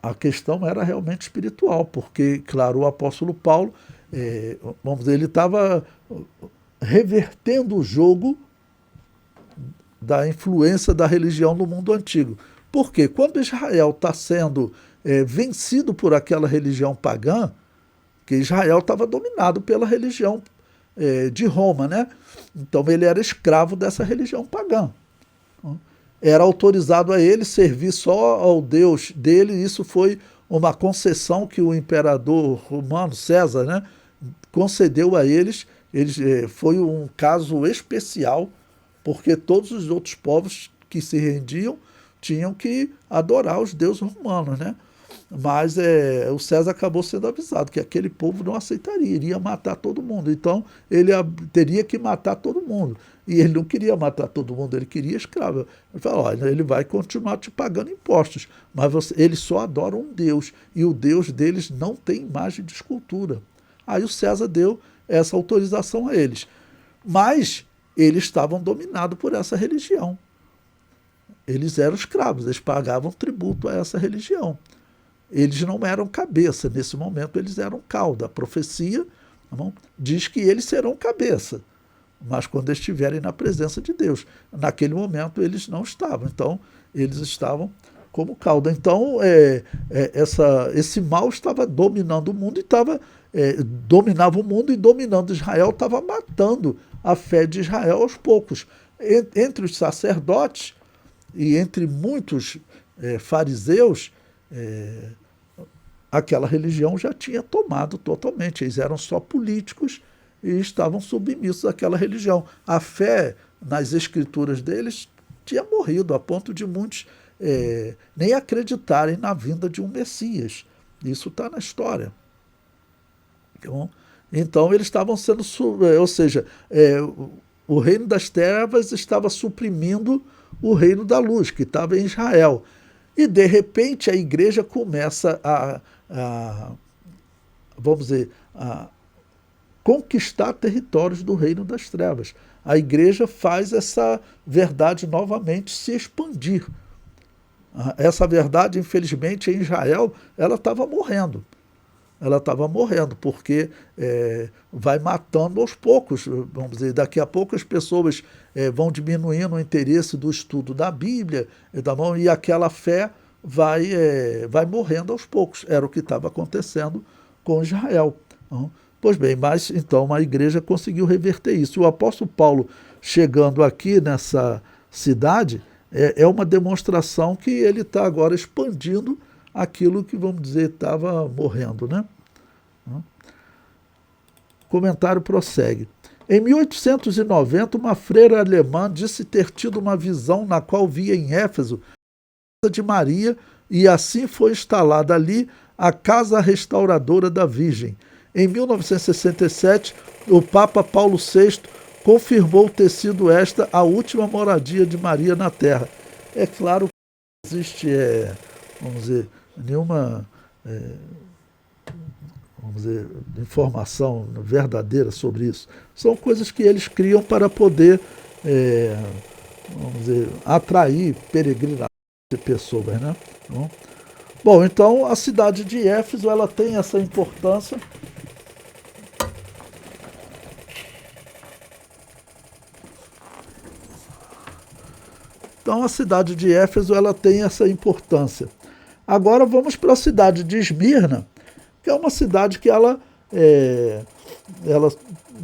a questão era realmente espiritual, porque, claro, o apóstolo Paulo, vamos dizer, ele estava revertendo o jogo da influência da religião no mundo antigo. Por quê? Quando Israel está sendo vencido por aquela religião pagã, que Israel estava dominado pela religião de Roma, né? Então ele era escravo dessa religião pagã. Era autorizado a ele servir só ao Deus dele. Isso foi uma concessão que o imperador romano, César, né, concedeu a eles. Foi um caso especial, porque todos os outros povos que se rendiam tinham que adorar os deuses romanos, né? Mas o César acabou sendo avisado que aquele povo não aceitaria, iria matar todo mundo. Então ele teria que matar todo mundo. E ele não queria matar todo mundo, ele queria escravo. Ele falou, olha, ele vai continuar te pagando impostos, mas eles só adoram um Deus, e o Deus deles não tem imagem de escultura. Aí o César deu essa autorização a eles. Mas eles estavam dominados por essa religião. Eles eram escravos, eles pagavam tributo a essa religião. Eles não eram cabeça, nesse momento eles eram cauda. A profecia diz que eles serão cabeça, mas quando estiverem na presença de Deus. Naquele momento eles não estavam, então eles estavam como cauda. Então esse mal estava dominando o mundo e dominava o mundo e dominando Israel, estava matando a fé de Israel aos poucos. Entre os sacerdotes e entre muitos fariseus, aquela religião já tinha tomado totalmente. Eles eram só políticos e estavam submissos àquela religião. A fé nas escrituras deles tinha morrido, a ponto de muitos nem acreditarem na vinda de um Messias. Isso está na história. Então eles estavam sendo, ou seja, o reino das trevas estava suprimindo o reino da luz, que estava em Israel. E, de repente, a igreja começa vamos dizer, a conquistar territórios do reino das trevas. A igreja faz essa verdade novamente se expandir. Essa verdade, infelizmente, em Israel, ela estava morrendo. Ela estava morrendo, porque vai matando aos poucos. Vamos dizer, daqui a pouco as pessoas vão diminuindo o interesse do estudo da Bíblia, e aquela fé vai morrendo aos poucos. Era o que estava acontecendo com Israel. Pois bem, mas então a igreja conseguiu reverter isso. O apóstolo Paulo, chegando aqui nessa cidade, é uma demonstração que ele está agora expandindo aquilo que, vamos dizer, estava morrendo, né? O comentário prossegue. Em 1890, uma freira alemã disse ter tido uma visão na qual via em Éfeso a casa de Maria, e assim foi instalada ali a Casa Restauradora da Virgem. Em 1967, o Papa Paulo VI confirmou ter sido esta a última moradia de Maria na Terra. É claro que não existe, vamos dizer, nenhuma informação verdadeira sobre isso. São coisas que eles criam para poder, vamos dizer, atrair peregrinos de pessoas, né? Bom, então a cidade de Éfeso, ela tem essa importância. Então a cidade de Éfeso, ela tem essa importância. Agora vamos para a cidade de Esmirna, que é uma cidade que ela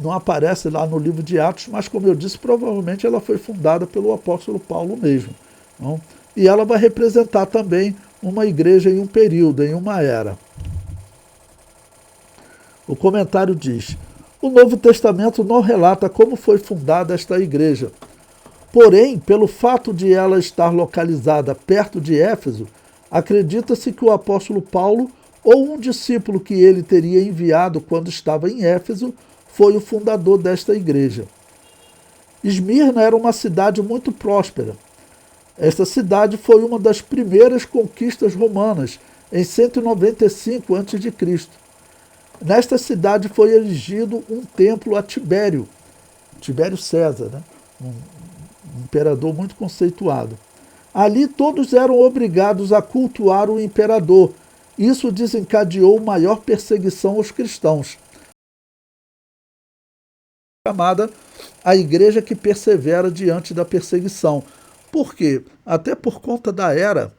não aparece lá no livro de Atos, mas, como eu disse, provavelmente ela foi fundada pelo apóstolo Paulo mesmo. E ela vai representar também uma igreja em um período, em uma era. O comentário diz: o Novo Testamento não relata como foi fundada esta igreja. Porém, pelo fato de ela estar localizada perto de Éfeso, acredita-se que o apóstolo Paulo, ou um discípulo que ele teria enviado quando estava em Éfeso, foi o fundador desta igreja. Esmirna era uma cidade muito próspera. Esta cidade foi uma das primeiras conquistas romanas, em 195 a.C. Nesta cidade foi erigido um templo a Tibério César, né? Um imperador muito conceituado. Ali todos eram obrigados a cultuar o imperador. Isso desencadeou maior perseguição aos cristãos, chamada a igreja que persevera diante da perseguição. Por quê? Até por conta da era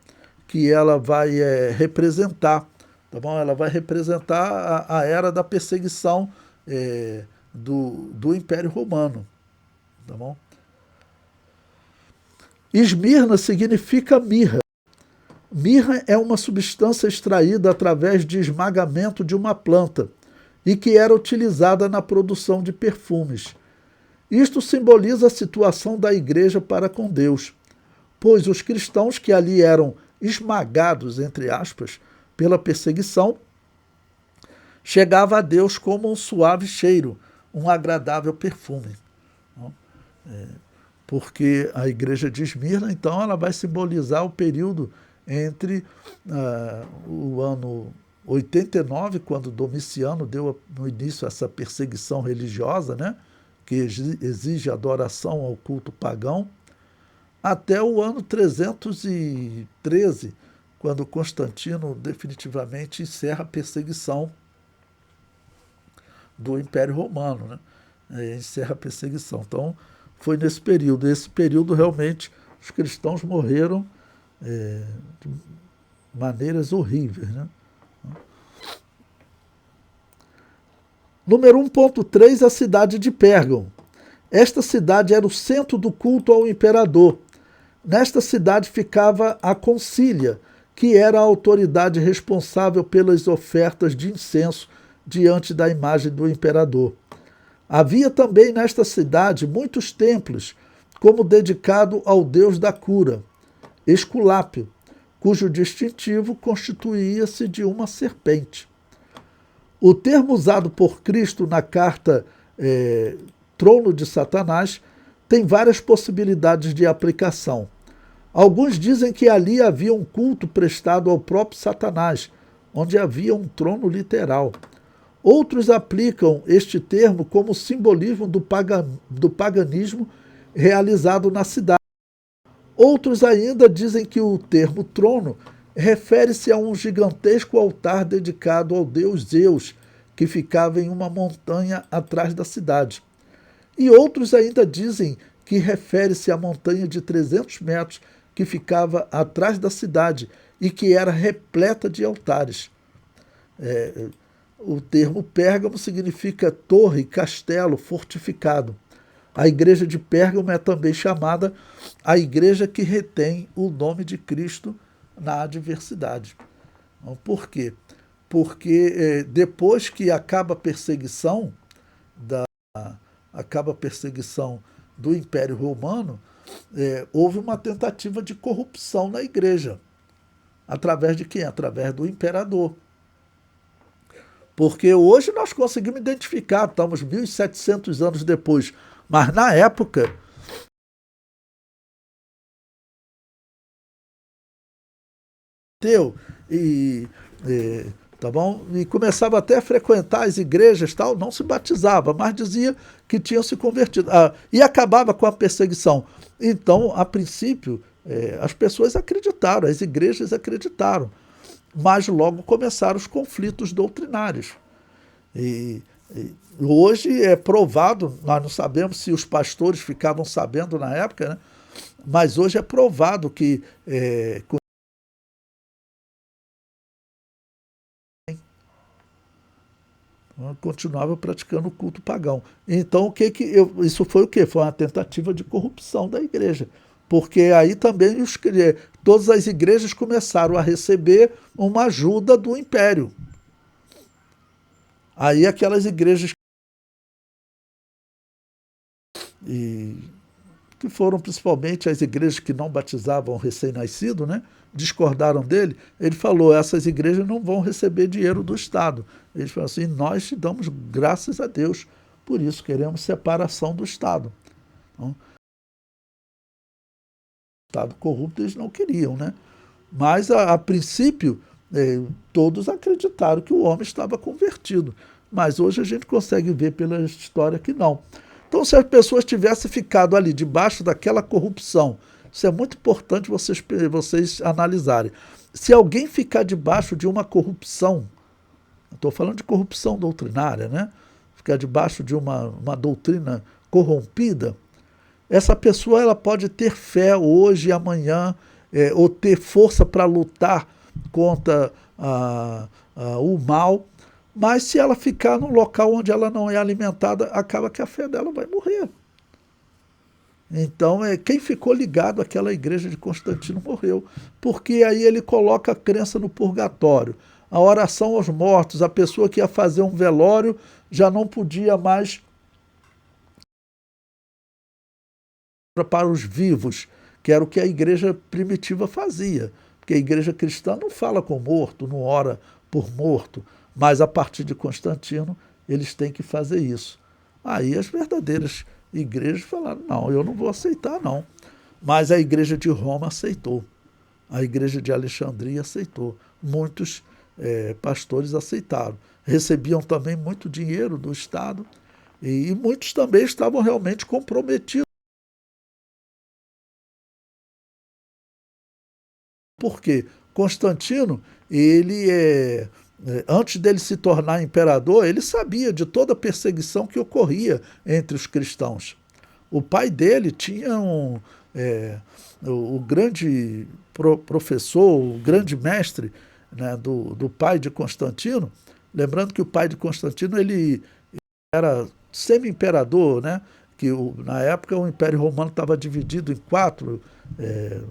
que ela vai representar. Tá bom? Ela vai representar a era da perseguição do Império Romano. Tá bom? Esmirna significa mirra. Mirra é uma substância extraída através de esmagamento de uma planta e que era utilizada na produção de perfumes. Isto simboliza a situação da igreja para com Deus, pois os cristãos que ali eram esmagados, entre aspas, pela perseguição, chegava a Deus como um suave cheiro, um agradável perfume. Porque a igreja de Esmirna, então, ela vai simbolizar o período entre o ano 89, quando Domiciano deu no início essa perseguição religiosa, né, que exige adoração ao culto pagão, até o ano 313, quando Constantino definitivamente encerra a perseguição do Império Romano, né? Encerra a perseguição. Então, foi nesse período. Esse período, realmente, os cristãos morreram de maneiras horríveis, né? Número 1.3, a cidade de Pérgamo. Esta cidade era o centro do culto ao imperador. Nesta cidade ficava a concília, que era a autoridade responsável pelas ofertas de incenso diante da imagem do imperador. Havia também nesta cidade muitos templos, como dedicado ao deus da cura, Esculápio, cujo distintivo constituía-se de uma serpente. O termo usado por Cristo na carta Trono de Satanás tem várias possibilidades de aplicação. Alguns dizem que ali havia um culto prestado ao próprio Satanás, onde havia um trono literal. Outros aplicam este termo como simbolismo do paganismo realizado na cidade. Outros ainda dizem que o termo trono refere-se a um gigantesco altar dedicado ao deus Zeus, que ficava em uma montanha atrás da cidade. E outros ainda dizem que refere-se à montanha de 300 metros que ficava atrás da cidade e que era repleta de altares. O termo Pérgamo significa torre, castelo, fortificado. A igreja de Pérgamo é também chamada a igreja que retém o nome de Cristo na adversidade. Por quê? Porque depois que acaba a perseguição do Império Romano, houve uma tentativa de corrupção na igreja. Através de quem? Através do imperador. Porque hoje nós conseguimos identificar, estamos 1.700 anos depois, mas na época tá bom? E começava até a frequentar as igrejas, tal, não se batizava, mas dizia que tinham se convertido. E acabava com a perseguição. Então, a princípio, as pessoas acreditaram, as igrejas acreditaram, mas logo começaram os conflitos doutrinários. E hoje é provado, nós não sabemos se os pastores ficavam sabendo na época, né? Mas hoje é provado que continuava praticando o culto pagão. Então, isso foi o quê? Foi uma tentativa de corrupção da igreja. Porque aí também todas as igrejas começaram a receber uma ajuda do império. Aí aquelas igrejas que foram principalmente as igrejas que não batizavam recém-nascido, né? Discordaram dele. Ele falou, essas igrejas não vão receber dinheiro do Estado. Ele falou assim, nós te damos graças a Deus, por isso queremos separação do Estado. Então, o Estado corrupto eles não queriam, né? Mas, a princípio, todos acreditaram que o homem estava convertido. Mas hoje a gente consegue ver pela história que não. Então, se as pessoas tivessem ficado ali debaixo daquela corrupção, isso é muito importante vocês analisarem. Se alguém ficar debaixo de uma corrupção, estou falando de corrupção doutrinária, né? Ficar debaixo de uma doutrina corrompida, essa pessoa ela pode ter fé hoje e amanhã, ou ter força para lutar contra o mal, mas se ela ficar num local onde ela não é alimentada, acaba que a fé dela vai morrer. Então, quem ficou ligado àquela igreja de Constantino morreu, porque aí ele coloca a crença no purgatório, a oração aos mortos, a pessoa que ia fazer um velório já não podia mais para os vivos, que era o que a igreja primitiva fazia, porque a igreja cristã não fala com morto, não ora por morto, mas a partir de Constantino eles têm que fazer isso. Aí as verdadeiras igrejas falaram, não, eu não vou aceitar não. Mas a igreja de Roma aceitou, a igreja de Alexandria aceitou, muitos pastores aceitaram, recebiam também muito dinheiro do Estado e muitos também estavam realmente comprometidos. Porque Constantino, antes dele se tornar imperador, ele sabia de toda a perseguição que ocorria entre os cristãos. O pai dele tinha o grande professor, o grande mestre, né, do pai de Constantino. Lembrando que o pai de Constantino ele era semi-imperador, né? Que na época o Império Romano estava dividido em 4,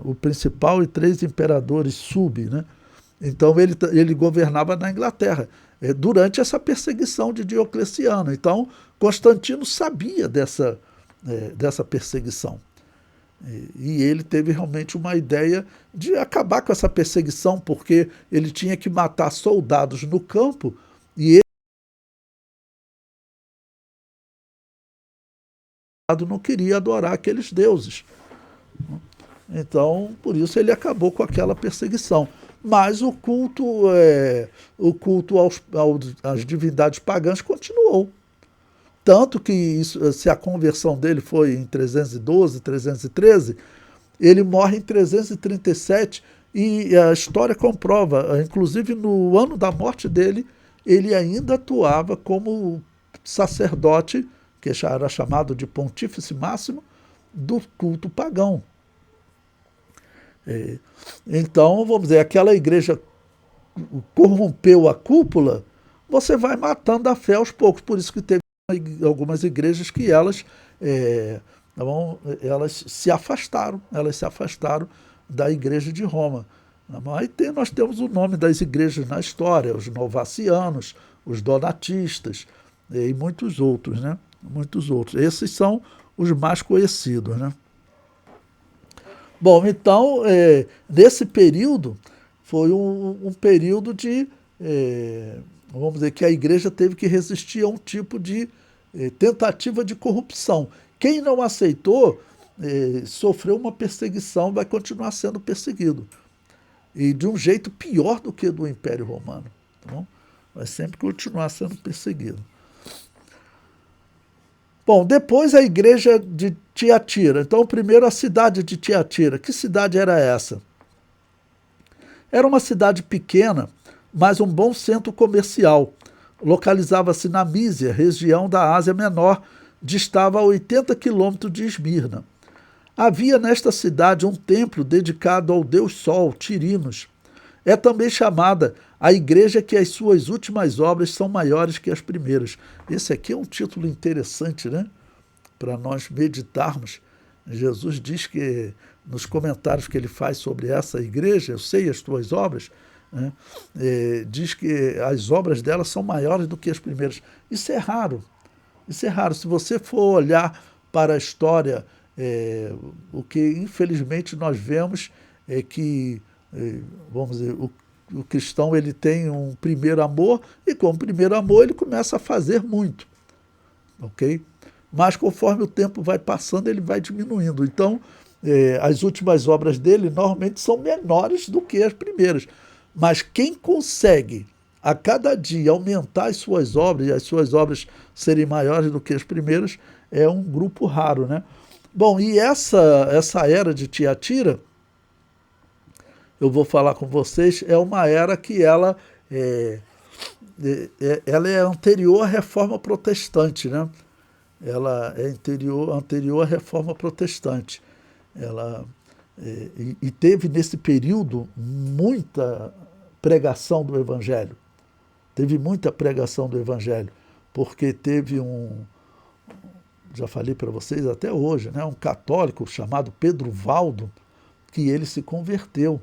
o principal e 3 imperadores sub, né? Então ele governava na Inglaterra, durante essa perseguição de Diocleciano. Então Constantino sabia dessa perseguição. E ele teve realmente uma ideia de acabar com essa perseguição, porque ele tinha que matar soldados no campo e ele não queria adorar aqueles deuses. Então, por isso ele acabou com aquela perseguição. Mas o culto às divindades pagãs continuou. Tanto que, se a conversão dele foi em 312, 313, ele morre em 337 e a história comprova, inclusive no ano da morte dele, ele ainda atuava como sacerdote, que já era chamado de pontífice máximo, do culto pagão. Então, vamos dizer, aquela igreja corrompeu a cúpula, você vai matando a fé aos poucos. Por isso que teve algumas igrejas que elas se afastaram, da igreja de Roma. Aí nós temos o nome das igrejas na história, os novacianos, os donatistas e muitos outros, né? Muitos outros. Esses são os mais conhecidos, né? Bom, então, nesse período, foi um período de, vamos dizer, que a igreja teve que resistir a um tipo de tentativa de corrupção. Quem não aceitou, sofreu uma perseguição, vai continuar sendo perseguido. E de um jeito pior do que do Império Romano. Tá bom? Vai sempre continuar sendo perseguido. Bom, depois a igreja de Tiatira. Então, primeiro a cidade de Tiatira. Que cidade era essa? Era uma cidade pequena, mas um bom centro comercial. Localizava-se na Mísia, região da Ásia Menor, distava a 80 quilômetros de Esmirna. Havia nesta cidade um templo dedicado ao deus Sol, Tirinos. É também chamada a igreja que as suas últimas obras são maiores que as primeiras. Esse aqui é um título interessante, né? Para nós meditarmos. Jesus diz que, nos comentários que ele faz sobre essa igreja, eu sei as tuas obras, né? Diz que as obras dela são maiores do que as primeiras. Isso é raro. Isso é raro. Se você for olhar para a história O que infelizmente nós vemos é que, vamos dizer, o cristão ele tem um primeiro amor e com o primeiro amor ele começa a fazer muito, ok? Mas conforme o tempo vai passando ele vai diminuindo. Então as últimas obras dele normalmente são menores do que as primeiras. Mas quem consegue a cada dia aumentar as suas obras e as suas obras serem maiores do que as primeiras é um grupo raro, né? Bom, e essa era de Tiatira, eu vou falar com vocês, é uma era que ela é anterior à Reforma Protestante, né? Ela é anterior à Reforma Protestante. E teve nesse período muita pregação do Evangelho. Teve muita pregação do Evangelho, porque teve já falei para vocês até hoje, né, um católico chamado Pedro Valdo, que ele se converteu.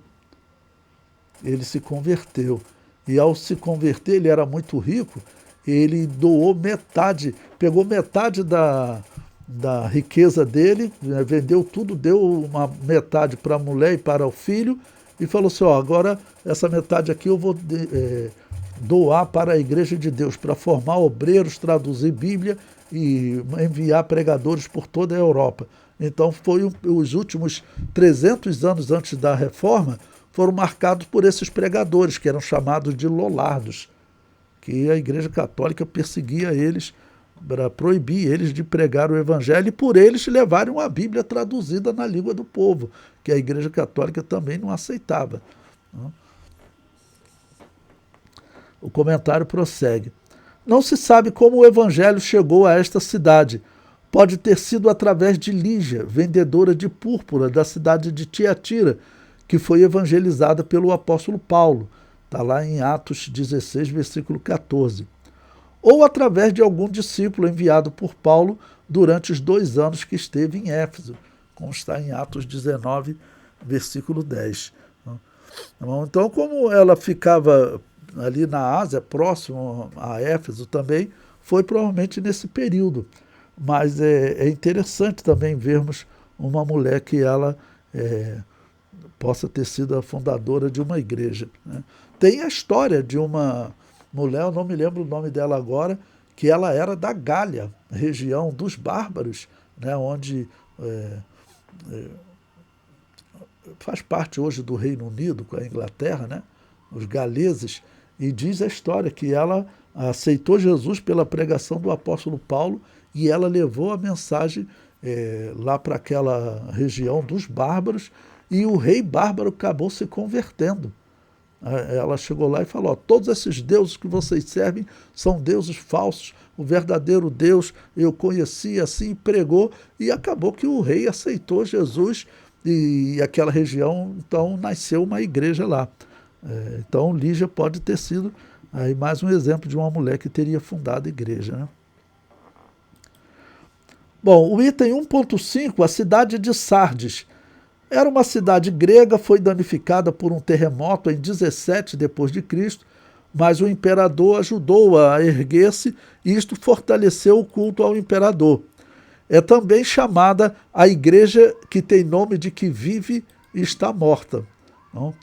Ele se converteu. E ao se converter, ele era muito rico, ele doou metade, pegou metade da riqueza dele, né, vendeu tudo, deu uma metade para a mulher e para o filho, e falou assim, agora essa metade aqui eu vou doar para a Igreja de Deus, para formar obreiros, traduzir Bíblia e enviar pregadores por toda a Europa. Então os últimos 300 anos antes da Reforma foram marcados por esses pregadores, que eram chamados de lollardos, que a Igreja Católica perseguia eles para proibir eles de pregar o Evangelho e por eles levarem uma Bíblia traduzida na língua do povo, que a Igreja Católica também não aceitava. O comentário prossegue. Não se sabe como o Evangelho chegou a esta cidade. Pode ter sido através de Lígia, vendedora de púrpura da cidade de Tiatira, que foi evangelizada pelo apóstolo Paulo. Está lá em Atos 16, versículo 14. Ou através de algum discípulo enviado por Paulo durante os 2 anos que esteve em Éfeso, como está em Atos 19, versículo 10. Então, como ela ficava ali na Ásia, próximo a Éfeso também, foi provavelmente nesse período. Mas é interessante também vermos uma mulher que ela possa ter sido a fundadora de uma igreja, né? Tem a história de uma mulher, eu não me lembro o nome dela agora, que ela era da Gália, região dos bárbaros, né, onde faz parte hoje do Reino Unido, com a Inglaterra, né, os galeses, e diz a história que ela aceitou Jesus pela pregação do apóstolo Paulo e ela levou a mensagem lá para aquela região dos bárbaros e o rei bárbaro acabou se convertendo. Ela chegou lá e falou, todos esses deuses que vocês servem são deuses falsos, o verdadeiro Deus eu conheci assim, pregou, e acabou que o rei aceitou Jesus e aquela região, então nasceu uma igreja lá. Então Lígia pode ter sido aí mais um exemplo de uma mulher que teria fundado a igreja, né? Bom, o item 1.5, a cidade de Sardes. Era uma cidade grega, foi danificada por um terremoto em 17 d.C., mas o imperador ajudou-a a erguer-se e isto fortaleceu o culto ao imperador. É também chamada a igreja que tem nome de que vive e está morta. Não?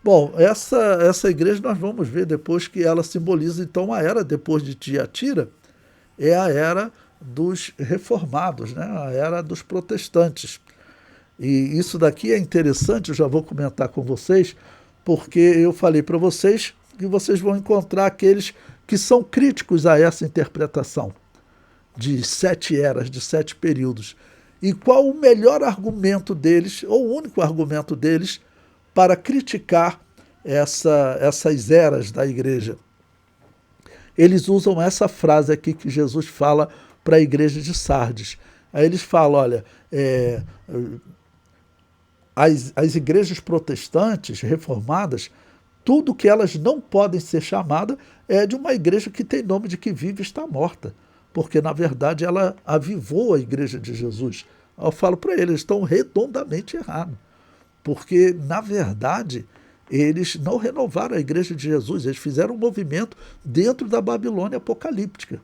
Bom, essa igreja nós vamos ver depois que ela simboliza, então, a era depois de Tiatira, é a era dos reformados, né? A era dos protestantes. E isso daqui é interessante, eu já vou comentar com vocês, porque eu falei para vocês que vocês vão encontrar aqueles que são críticos a essa interpretação de 7 eras, de 7 períodos. E qual o melhor argumento deles, ou o único argumento deles, para criticar essas eras da igreja? Eles usam essa frase aqui que Jesus fala para a igreja de Sardes. Aí eles falam, olha, as igrejas protestantes, reformadas, tudo que elas não podem ser chamadas é de uma igreja que tem nome de que vive e está morta, porque, na verdade, ela avivou a igreja de Jesus. Eu falo para eles estão redondamente errados, porque, na verdade, eles não renovaram a igreja de Jesus, eles fizeram um movimento dentro da Babilônia apocalíptica,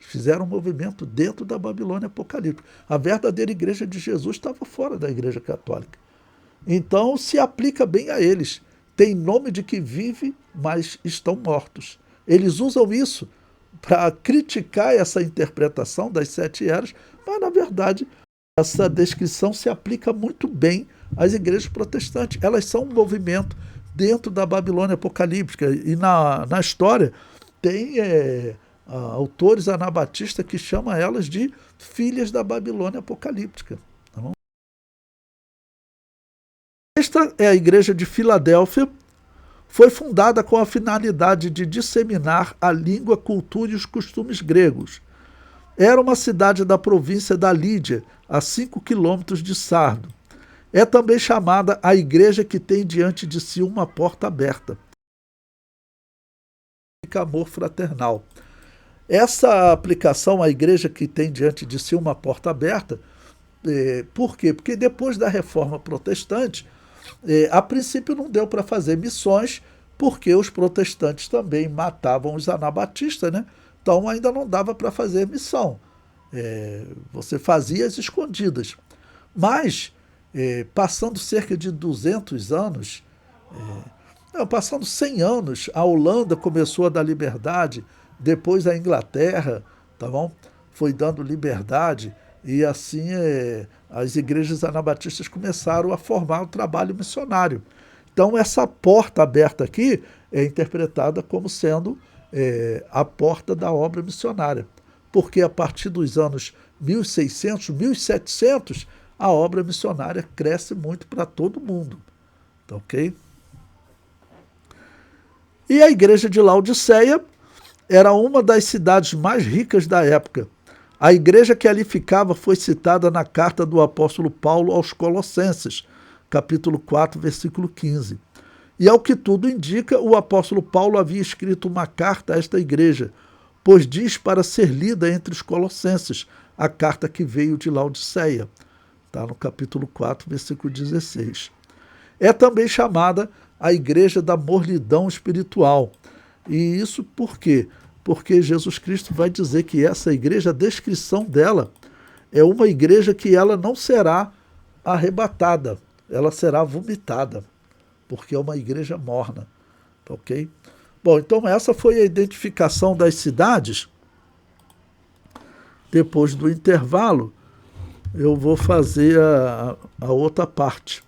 Fizeram um movimento dentro da Babilônia apocalíptica. A verdadeira igreja de Jesus estava fora da igreja católica. Então se aplica bem a eles. Tem nome de que vive, mas estão mortos. Eles usam isso para criticar essa interpretação das 7 eras, mas na verdade essa descrição se aplica muito bem às igrejas protestantes. Elas são um movimento dentro da Babilônia apocalíptica. E na história tem autores anabatistas que chamam elas de filhas da Babilônia apocalíptica. Tá bom? Esta é a igreja de Filadélfia. Foi fundada com a finalidade de disseminar a língua, cultura e os costumes gregos. Era uma cidade da província da Lídia, a 5 quilômetros de Sardo. É também chamada a igreja que tem diante de si uma porta aberta. Amor fraternal. Essa aplicação à igreja que tem diante de si uma porta aberta, por quê? Porque depois da reforma protestante, a princípio não deu para fazer missões, porque os protestantes também matavam os anabatistas, né? Então ainda não dava para fazer missão. Você fazia as escondidas. Mas, passando cerca de 200 anos, passando 100 anos, a Holanda começou a dar liberdade, depois a Inglaterra, tá bom? Foi dando liberdade, e assim as igrejas anabatistas começaram a formar o trabalho missionário. Então essa porta aberta aqui é interpretada como sendo a porta da obra missionária, porque a partir dos anos 1600, 1700, a obra missionária cresce muito para todo mundo. Tá, ok? E a igreja de Laodiceia era uma das cidades mais ricas da época. A igreja que ali ficava foi citada na carta do apóstolo Paulo aos Colossenses, capítulo 4, versículo 15. E ao que tudo indica, o apóstolo Paulo havia escrito uma carta a esta igreja, pois diz para ser lida entre os colossenses, a carta que veio de Laodiceia. Está no capítulo 4, versículo 16. É também chamada a igreja da mornidão espiritual. E isso por quê? Porque Jesus Cristo vai dizer que essa igreja, a descrição dela, é uma igreja que ela não será arrebatada, ela será vomitada, porque é uma igreja morna. Ok? Bom, então essa foi a identificação das cidades. Depois do intervalo, eu vou fazer a outra parte.